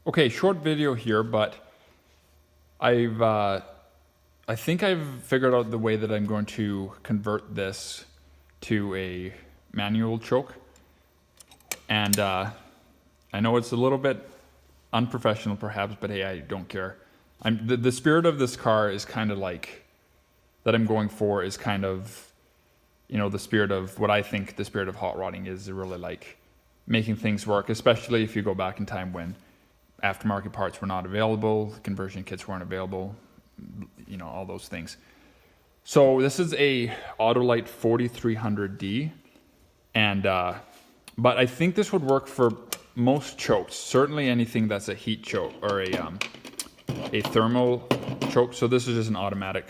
Okay, short video here, but I think I've figured out the way that I'm going to convert this to a manual choke. And I know it's a little bit unprofessional perhaps, but hey, I don't care. The spirit of this car is kind of like, that I'm going for is kind of, you know, the spirit of what I think the spirit of hot rodding is really like making things work, especially if you go back in time when aftermarket parts were not available, conversion kits weren't available, you know, all those things. So this is a Autolite 4300D, and but I think this would work for most chokes. Certainly anything that's a heat choke or a thermal choke. So this is just an automatic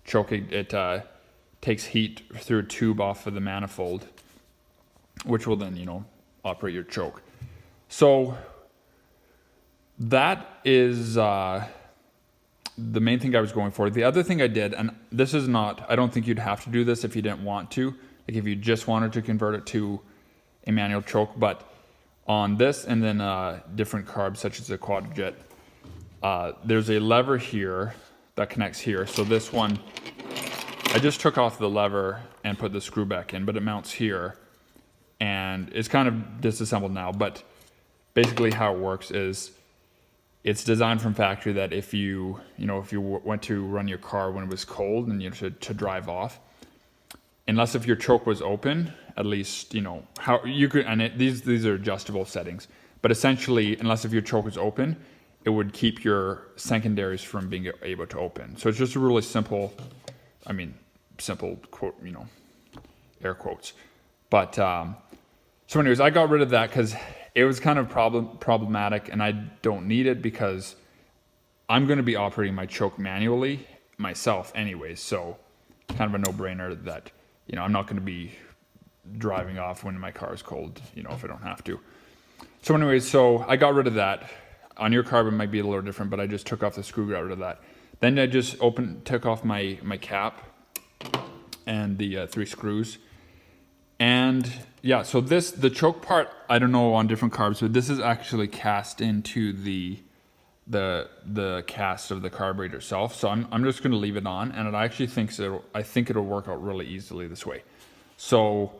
choke. It takes heat through a tube off of the manifold, which will then, you know, operate your choke. So that is the main thing I was going for. The other thing I did, and this is not, I don't think you'd have to do this if you didn't want to, like if you just wanted to convert it to a manual choke, but on this and then different carbs such as the Quadrajet, there's a lever here that connects here. So this one, I just took off the lever and put the screw back in, but it mounts here and it's kind of disassembled now. But basically how it works is it's designed from factory that if you went to run your car when it was cold and you know, to drive off, unless if your choke was open, at least, you know, how you could, and these are adjustable settings, but essentially, unless if your choke is open, it would keep your secondaries from being able to open. So it's just a really simple, I mean, simple quote, you know, air quotes. But, so anyways, I got rid of that because it was kind of problematic, and I don't need it because I'm going to be operating my choke manually myself anyways. So kind of a no-brainer that, you know, I'm not going to be driving off when my car is cold, you know, if I don't have to. So anyways, so I got rid of that. On your carb, it might be a little different, but I just took off the screw, got rid of that. Then I just took off my cap and the 3 screws. And yeah, so the choke part, I don't know on different carbs, but this is actually cast into the cast of the carburetor itself. So I'm just going to leave it on, and it actually I think it'll work out really easily this way. So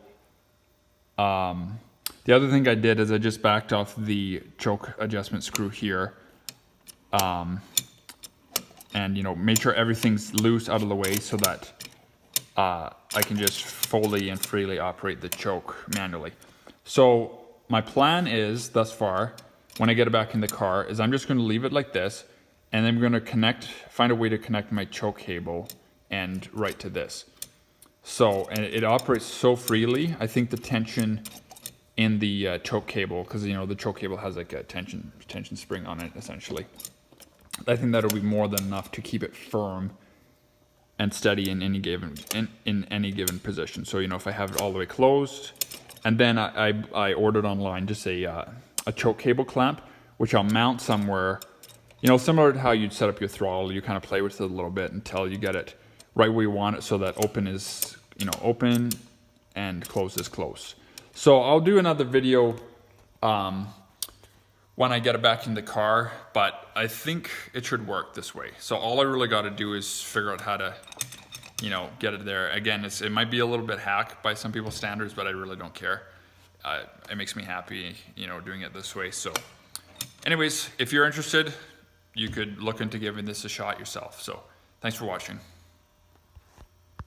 the other thing I did is I just backed off the choke adjustment screw here, and you know, made sure everything's loose out of the way so that I can just fully and freely operate the choke manually. So my plan is, thus far, when I get it back in the car, is I'm just going to leave it like this, and then I'm going to find a way to connect my choke cable and right to this. So, and it operates so freely. I think the tension in the choke cable, because you know the choke cable has like a tension spring on it essentially. I think that'll be more than enough to keep it firm and steady in any given position. So you know, if I have it all the way closed, and then I ordered online just a choke cable clamp, which I'll mount somewhere, you know, similar to how you'd set up your throttle. You kind of play with it a little bit until you get it right where you want it, so that open is, you know, open and close is close. So I'll do another video when I get it back in the car, but I think it should work this way. So all I really got to do is figure out how to, you know, get it there. Again, it might be a little bit hack by some people's standards, but I really don't care. It makes me happy, you know, doing it this way. So anyways, if you're interested, you could look into giving this a shot yourself. So thanks for watching.